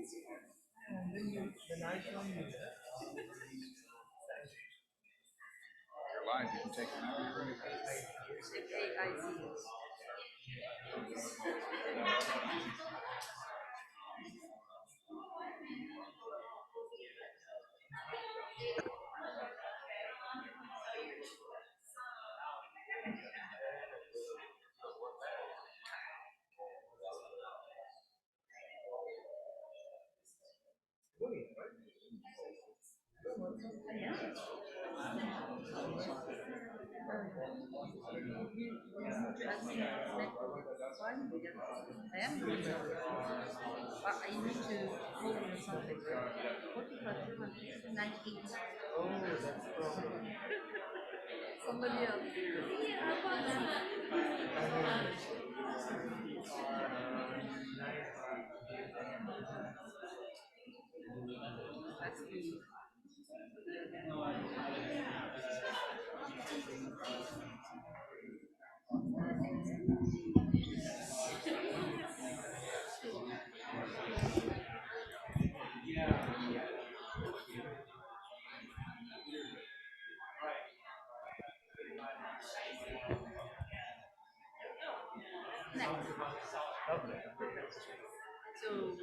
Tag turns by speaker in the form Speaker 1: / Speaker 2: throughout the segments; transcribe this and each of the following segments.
Speaker 1: You're live. You can take it now. You're ready.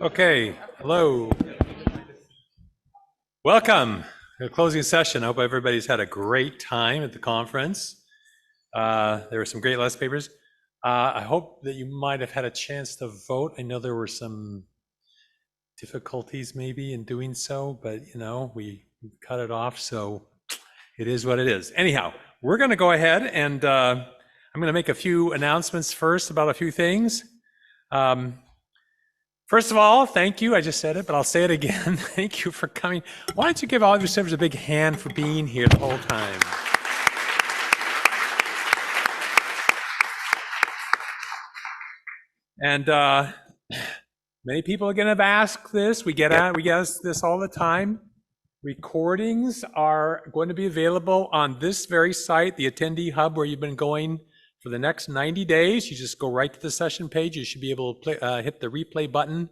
Speaker 2: Okay, hello. Welcome to the closing session. I hope everybody's had a great time at the conference. There were some great last papers. I hope that you might have had a chance to vote. I know there were some difficulties maybe in doing so, but we cut it off, so it is what it is. Anyhow, we're going to go ahead and I'm going to make a few announcements first about a few things. First of all, thank you. I just said it, but I'll say it again. Thank you for coming. Why don't you give all of your servers a big hand for being here the whole time? And many people are going to ask this. We get asked this all the time. Recordings are going to be available on this very site, the Attendee Hub, where you've been going for the next 90 days. You just go right to the session page. You should be able to hit the replay button.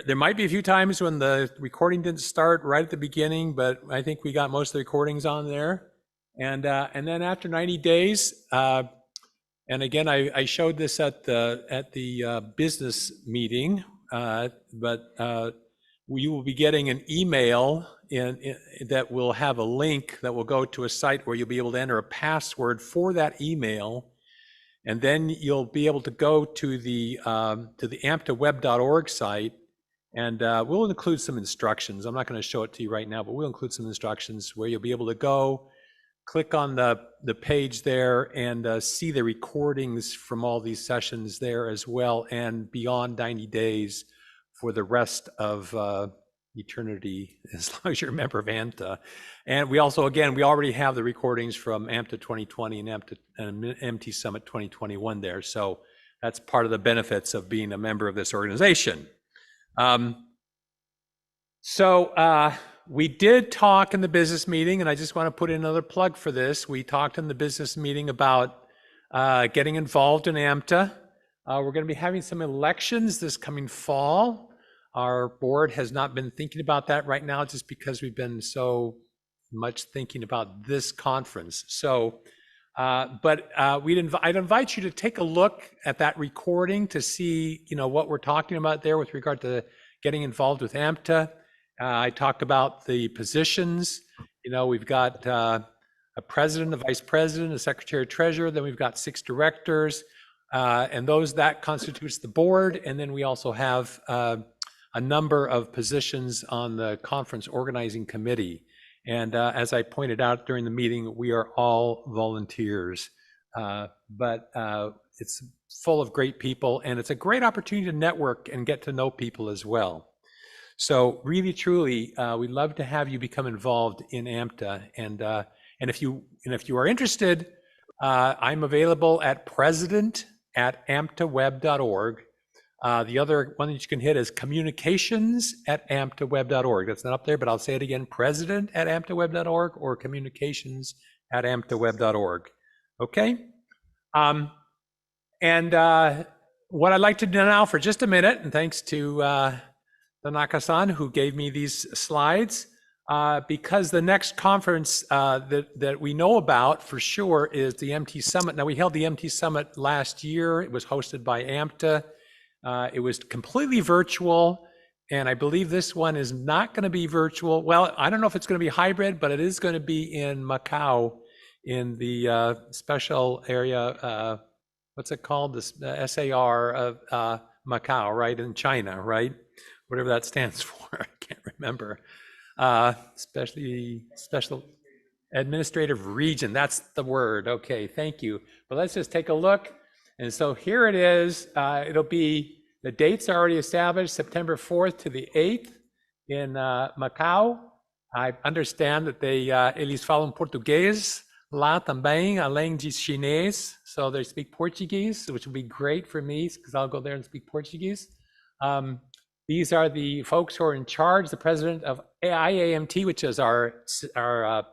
Speaker 2: There might be a few times when the recording didn't start right at the beginning, but I think we got most of the recordings on there. And then after 90 days, and again, I showed this at the business meeting, but we will be getting an email that will have a link that will go to a site where you'll be able to enter a password for that email, and then you'll be able to go to the amptaweb.org site, and we'll include some instructions. I'm not going to show it to you right now, but we'll include some instructions where you'll be able to go, click on the page there, and see the recordings from all these sessions there as well, and beyond 90 days for the rest of eternity, as long as you're a member of AMTA. And we also, again, we already have the recordings from AMTA 2020 and MT Summit 2021 there. So that's part of the benefits of being a member of this organization. We did talk in the business meeting, and I just want to put in another plug for this. We talked in the business meeting about getting involved in AMTA. We're going to be having some elections this coming fall. Our board has not been thinking about that right now just because we've been so much thinking about this conference. So, but I'd invite you to take a look at that recording to see, what we're talking about there with regard to getting involved with AMTA. I talked about the positions. We've got a president, a vice president, a secretary treasurer, then we've got 6 directors, and that constitutes the board. And then we also have a number of positions on the conference organizing committee. And as I pointed out during the meeting, we are all volunteers, but it's full of great people, and it's a great opportunity to network and get to know people as well. So really, truly, we'd love to have you become involved in AMTA. And if you are interested, I'm available at president@amptaweb.org. The other one that you can hit is communications@amptaweb.org. That's not up there, but I'll say it again, president@amptaweb.org or communications@amptaweb.org. Okay? And what I'd like to do now for just a minute, and thanks to Tanaka-san, who gave me these slides, because the next conference that we know about for sure is the MT Summit. Now, we held the MT Summit last year. It was hosted by AMTA. It was completely virtual, and I believe this one is not going to be virtual. Well, I don't know if it's going to be hybrid, but it is going to be in Macau, in the special area, what's it called? This SAR of Macau, right, in China, right? Whatever that stands for, I can't remember. Special administrative region, that's the word. Okay, thank you. But let's just take a look. And so here it is. It'll be, the dates are already established, September 4th to the 8th in Macau. I understand that eles falam português lá também, além de chinês. So they speak Portuguese, which will be great for me because I'll go there and speak Portuguese. These are the folks who are in charge, the president of IAMT, which is our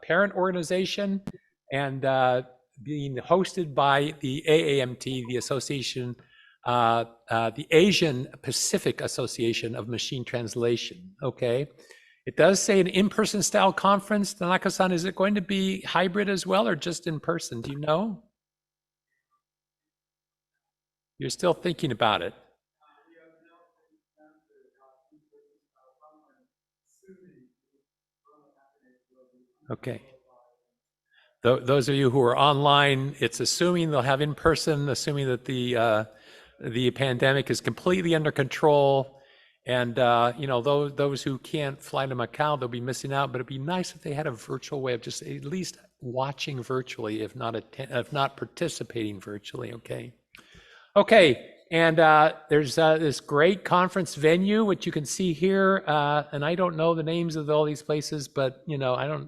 Speaker 2: parent organization, and being hosted by the AAMT, the association, the Asian Pacific Association of Machine Translation, okay? It does say an in-person style conference. Tanaka-san, is it going to be hybrid as well or just in person? Do you know? You're still thinking about it. Okay. Those of you who are online, it's assuming they'll have in person, assuming that the pandemic is completely under control. And you know, those who can't fly to Macau, they'll be missing out. But it'd be nice if they had a virtual way of just at least watching virtually, if not participating virtually. Okay. Okay. And there's this great conference venue, which you can see here. And I don't know the names of all these places, but you know,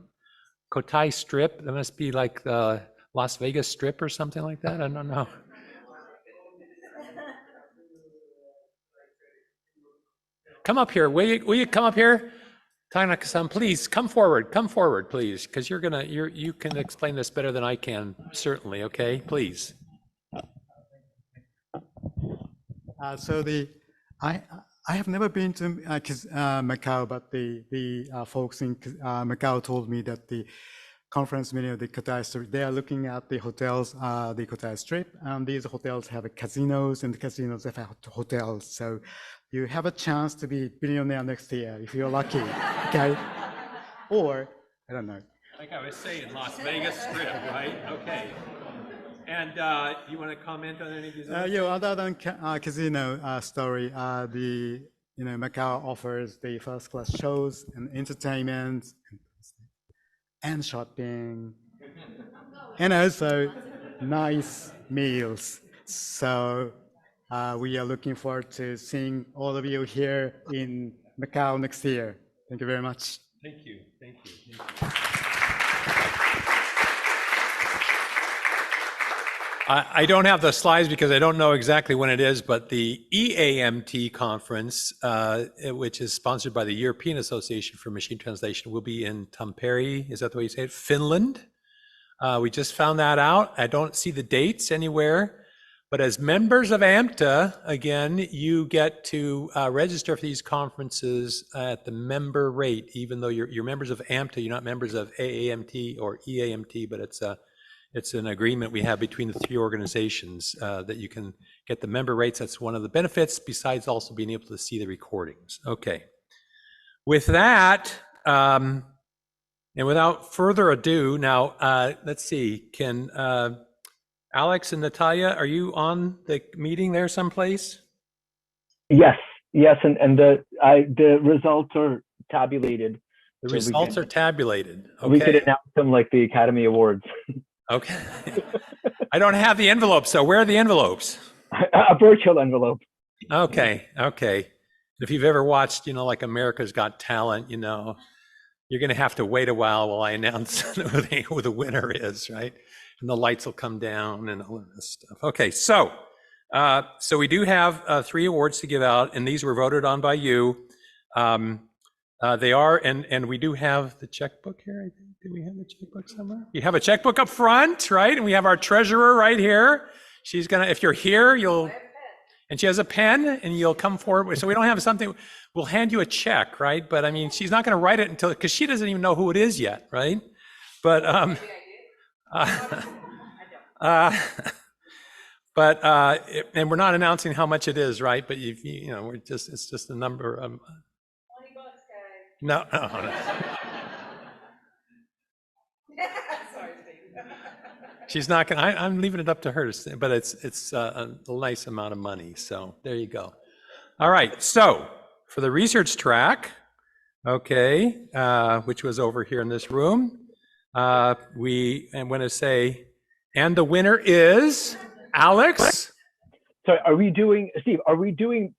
Speaker 2: Cotai Strip, that must be like the Las Vegas Strip or something like that. I don't know. Come up here. Will you come up here? Tanaka-san, please come forward, please, because you can explain this better than I can, certainly, okay? Please.
Speaker 3: I have never been to Macau, but the folks in Macau told me that the conference venue of the Cotai Strip, they are looking at the hotels, the Cotai Strip, and these hotels have casinos, and the casinos have hotels. So you have a chance to be billionaire next year if you're lucky, okay? Or, I don't know.
Speaker 2: Like I was saying, Las Vegas Strip, right? Okay. And you want to comment on any of these?
Speaker 3: Yeah, other than casino story, Macau offers the first class shows and entertainment and shopping, and also nice meals. So we are looking forward to seeing all of you here in Macau next year. Thank you very much.
Speaker 2: Thank you. Thank you. I don't have the slides because I don't know exactly when it is, but the EAMT conference, which is sponsored by the European Association for Machine Translation, will be in Tampere. Is that the way you say it? Finland. We just found that out. I don't see the dates anywhere, but as members of AMTA, again, you get to register for these conferences at the member rate, even though you're members of AMTA, you're not members of AAMT or EAMT, but it's an agreement we have between the three organizations that you can get the member rates. That's one of the benefits, besides also being able to see the recordings. Okay. With that, and without further ado, now let's see, can Alex and Natalia, are you on the meeting there someplace?
Speaker 4: Yes, and the results are tabulated.
Speaker 2: The results are tabulated. Okay.
Speaker 4: We could announce them like the Academy Awards.
Speaker 2: Okay. I don't have the envelopes, so where are the envelopes?
Speaker 4: A virtual envelope.
Speaker 2: Okay. If you've ever watched, like America's Got Talent, you're going to have to wait a while I announce who the winner is, right? And the lights will come down and all of this stuff. Okay, so we do have 3 awards to give out, and these were voted on by you. They are, and we do have the checkbook here, I think. Do we have the checkbook somewhere? You have a checkbook up front, right? And we have our treasurer right here. She's gonna, if you're here, And she has a pen, and you'll come forward. So we don't have something, we'll hand you a check, right? But I mean, she's not going to write it until, because she doesn't even know who it is yet, right? But, and we're not announcing how much it is, right? But you know, it's just a number of. 20
Speaker 5: bucks, guys.
Speaker 2: No, no.
Speaker 5: Sorry, Steve.
Speaker 2: She's not gonna, I'm leaving it up to her to say, but it's a nice amount of money. So there you go. All right. So for the research track, okay, which was over here in this room, I'm going to say, and the winner is Alex.
Speaker 4: So are we doing, Steve, are we doing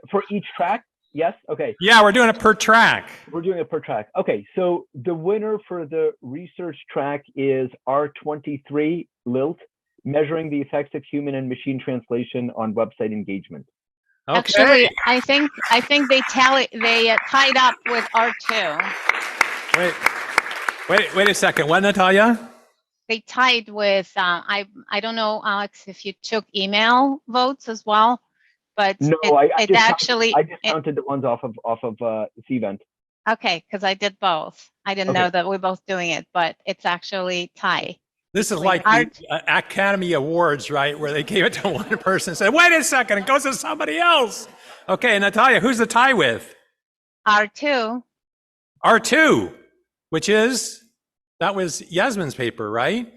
Speaker 4: for each track? Yes? Okay.
Speaker 2: Yeah, we're doing it per track.
Speaker 4: We're doing it per track. Okay, so the winner for the research track is R23 Lilt, measuring the effects of human and machine translation on website engagement.
Speaker 2: Okay.
Speaker 6: Actually, I think they tied up with R2.
Speaker 2: Wait a second. What, Natalia?
Speaker 6: They tied with, I don't know, Alex, if you took email votes as well, but
Speaker 4: No, I just counted the ones off of Cvent.
Speaker 6: Okay, because I did both. I didn't know that we're both doing it, but it's actually tie.
Speaker 2: This is like the Academy Awards, right? Where they gave it to one person and said, wait a second, it goes to somebody else. Okay, Natalia, who's the tie with?
Speaker 6: R2.
Speaker 2: R2, which is, that was Yasmin's paper, right?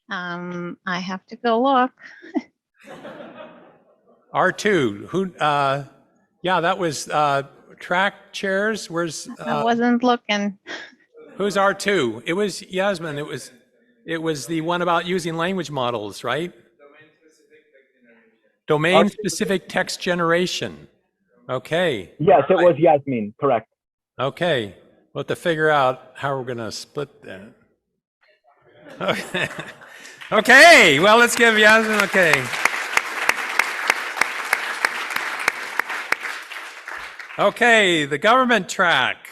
Speaker 6: I have to go look.
Speaker 2: R2, who, yeah, that was track chairs. Where's,
Speaker 6: I wasn't looking.
Speaker 2: who's R2? It was Yasmin. It was the one about using language models, right? Domain-specific text generation. Okay.
Speaker 4: Yes, it was Yasmin, correct.
Speaker 2: Okay. We'll have to figure out how we're going to split that. Okay. Okay. Well, let's give Yasmin, okay. Okay, the government track.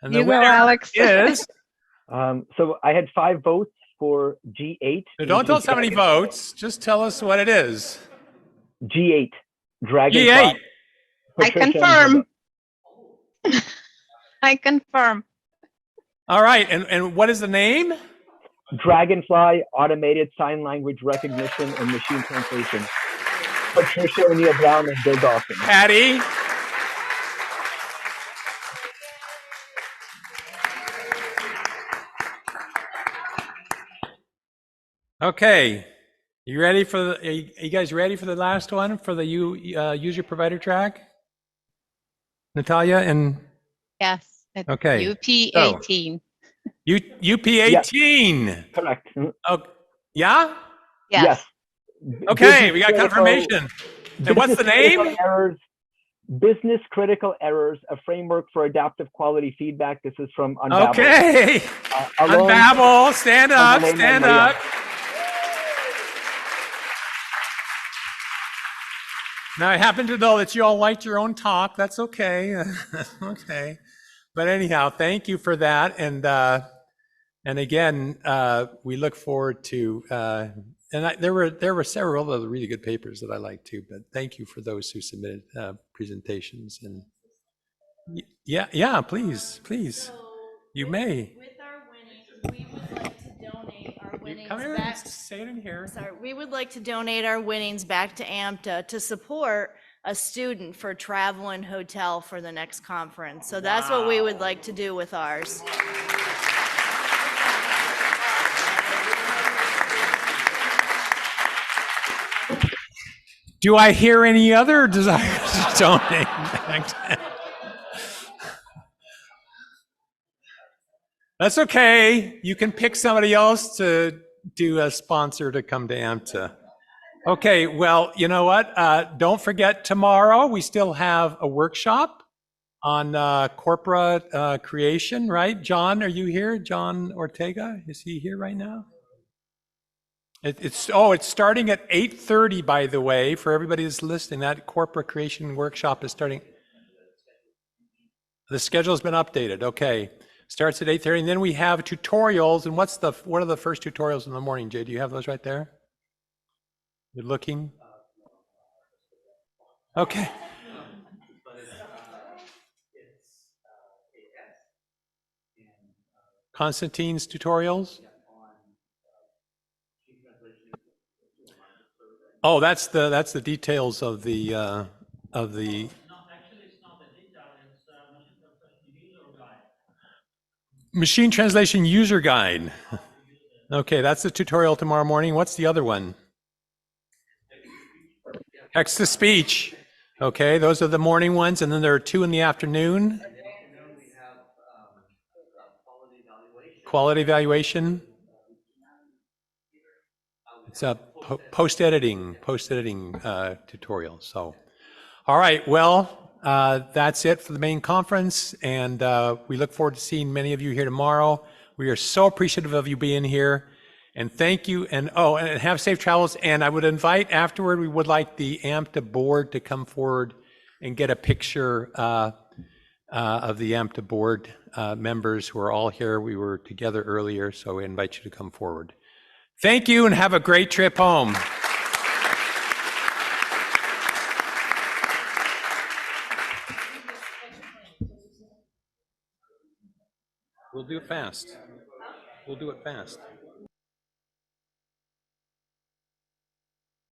Speaker 2: And the
Speaker 6: You go,
Speaker 2: winner
Speaker 6: Alex.
Speaker 2: is.
Speaker 4: So I had 5 votes for G8.
Speaker 2: No, don't tell us how many votes. Just tell us what it is.
Speaker 4: G8. Dragonfly.
Speaker 2: G8.
Speaker 6: I confirm. I confirm.
Speaker 2: All right, and what is the name?
Speaker 4: Dragonfly, automated sign language recognition and machine translation. Patricia O'Neill Brown and Bill Dawson.
Speaker 2: Patty. Okay, you ready for the? Are you guys ready for the last one for the user provider track? Natalia and
Speaker 6: Yes.
Speaker 2: Okay.
Speaker 6: UP18.
Speaker 2: UP18.
Speaker 4: Yes. Correct.
Speaker 2: Oh, yeah.
Speaker 6: Yes.
Speaker 2: Okay, we got confirmation. And what's the name?
Speaker 4: Business Critical Errors, a framework for adaptive quality feedback. This is from Unbabble.
Speaker 2: Okay. Unbabble, stand up, stand up. Now, I happen to know that you all liked your own talk. That's okay. Okay. But anyhow, thank you for that. And again, we look forward to, there were several other really good papers that I liked too, but thank you for those who submitted presentations. And yeah, please,
Speaker 5: So
Speaker 2: you may.
Speaker 5: With our winnings, we would like to donate our winnings
Speaker 2: Come here,
Speaker 5: back.
Speaker 2: say it in here.
Speaker 5: Sorry, we would like to donate our winnings back to AMTA to support a student for travel and hotel for the next conference. So that's what we would like to do with ours.
Speaker 2: Do I hear any other desires to donate back to? That's okay. You can pick somebody else to do a sponsor to come to AMTA. Okay, well, you know what? Don't forget tomorrow, we still have a workshop on corpora creation, right? John, are you here? John Ortega, is he here right now? It's starting at 8:30, by the way, for everybody that's listening. That corporate creation workshop is starting. The schedule's been updated. Okay, starts at 8:30, and then we have tutorials. And what are the first tutorials in the morning, Jay? Do you have those right there? You're looking? Okay. Constantine's tutorials? Oh, that's the details of the machine translation user guide. Okay, that's the tutorial tomorrow morning. What's the other one? Text to speech. Okay, those are the morning ones, and then there are 2 in the afternoon. Quality evaluation. It's a post-editing tutorial. So, all right, well, that's it for the main conference, and we look forward to seeing many of you here tomorrow. We are so appreciative of you being here, and thank you, and have safe travels. And I would invite afterward, we would like the AMPTA board to come forward and get a picture of the AMPTA board members who are all here. We were together earlier, so we invite you to come forward. Thank you, and have a great trip home. We'll do it fast. We'll do it fast.